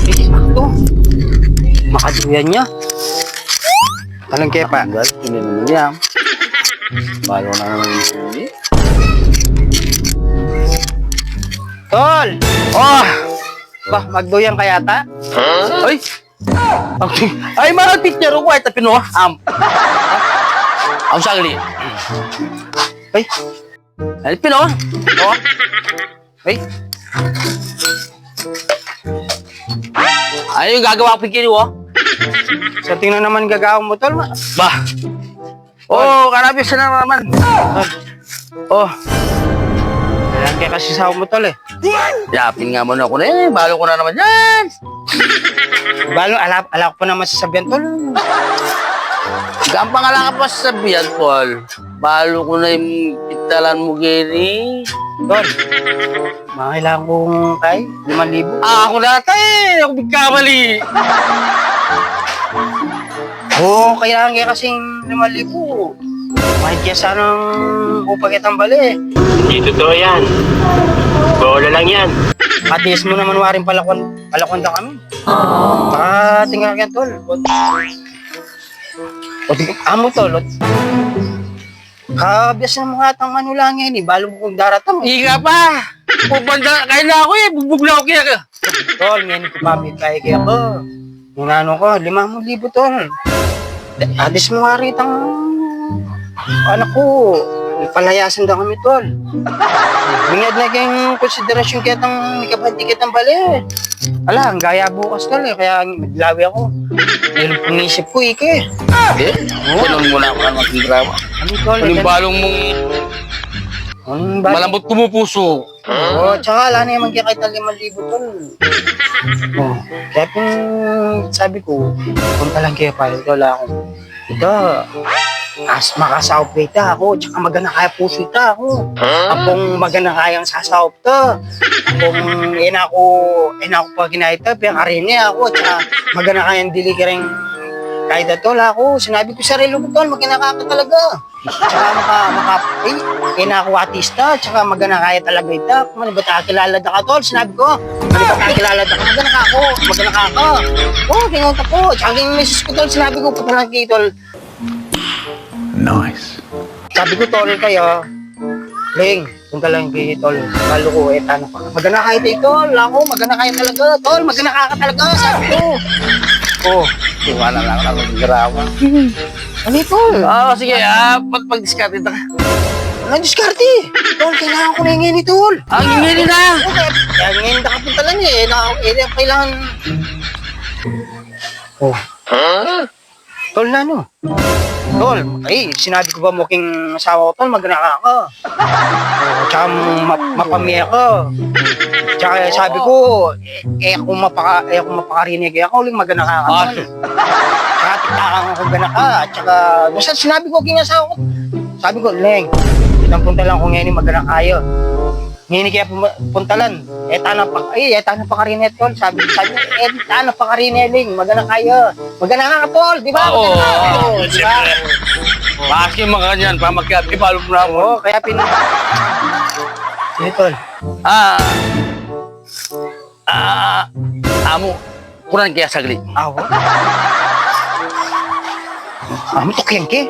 Eh, sakto. Makaduyan niya. Talang kepa. Tanggal, hindi naman yan. Balo na naman yung suli. Tol! Oh! Bah, magduyan ka yata? Ay! Ay, marang picture ko ay tapin mo. Ang sagli. Ay! Ay, pino. Oh! Ay! Ay, yung gagawa ko picture ko. Sa tingnan naman gagawin mo, Tol. Bah! Oh, karabis na naman. Oh! Kailan kaya kasi sa mo, Tol eh. Yapin nga muna ako na eh. Balo ko na naman yan. Balo, ala ko pa naman sasabihan, Tol. Gampang ala ka pa sabihan, Paul. Balo ko na yung pitalan mo, Gary. Tol, kailangan kong kay 5,000. Ako na tayo. Ako bigkamali. Oo, kailangan kaya kasing 5,000. Mahit kaya sanang upagit ang bali. Hindi totoo yan. Bola lang yan. Atis mo naman waring palakwanda kami. Tingnan ka, Tol. Amo, Tol. Kabias na mga atang ano lang yan eh. Balo mo kong daratang. Higa pa. Pupanda, kaya na ako eh. Bugbog na ako kaya ka. Tol, ngayon ko pamit kaya kaya ko. Yung ano ko, 5,000, Tol. Atis mo nga rin ang anak ko. Palayasan daw kami, Tol. Bingad na kayong konsiderasyon kaya itang mikabati kitang bali. Ala, ang gaya bukas, Tol eh. Kaya maglawi ako. Yung punisip ko, Ike. Eh, tinong muna ako ng magdrama. Ano, Tol? Anong balong mong Anong bali? malambot pumupuso? Oo, tsaka ala na yung magkakita 5,000, Tol. Oh, kaya sabi ko, punta lang kaya pala, Tol, ako. Ito, makasahop kita ako, tsaka magana kaya puso ita ako. Apong magana kayang sasahop to. Apong ina ko pa ginahita, pinakarini ako, tsaka magana kayang dili ka rin kahit Tol ako. Sinabi ko sarili ko, Tol, maginaka ka talaga. Tsaka ina ko artista, tsaka magana kaya talaga ita. Kung ano ba kilala da ka, Tol? Sinabi ko, ano ba kilala da ka? Magana ka ako, magana ka ako. Oo, tingonta ko. Tsaka yung misis ko, Tol, sinabi ko, patalang kay Tol. Nice. Sabi ko, Tol, kayo, Ling, punta lang kay Tol. Lalo ko, paano pa? Magana kayo tayo, Tol. Ako, magana kayo talaga. Tol, magana ka talaga, sabi ko. Oh, Iwanan lang ako ng magdrama. ano Tol? Oo, sige. Pag-discarded na ka. Ano diskarte? Tol, kailangan ko na yung ngayon, Tol. Ang ingini na! Okay, kaya ngayon nakapunta lang eh. Kailangan... Oh. Tol na ano? Tol, ay, sinabi ko ba mo king asawa ko, Tol, magana ka. Oh, tsaka mapamaya ko. Tsaka sabi ko, kung mapakarinig, ako uling magana ka. Tol. Tsaka tiktakan ko gana ka. Tsaka, basta sinabi ko king asawa ko, sabi ko, Leng, itang punta lang ko ngayon magana kayo. Ngayon kaya puntalan. Eta na pakarinet, Tol. Sabi, eta na pakarinet, Ling. Magana kayo. Magana ka, Tol. Di ba? Oo. Di ba? Bakit yung mga ganyan? Pamakyat, ibalo mo na ako. Oo, kaya Sige, Tol. Amo, kurang kaya saglit. Awo? Amo to kiyang ki?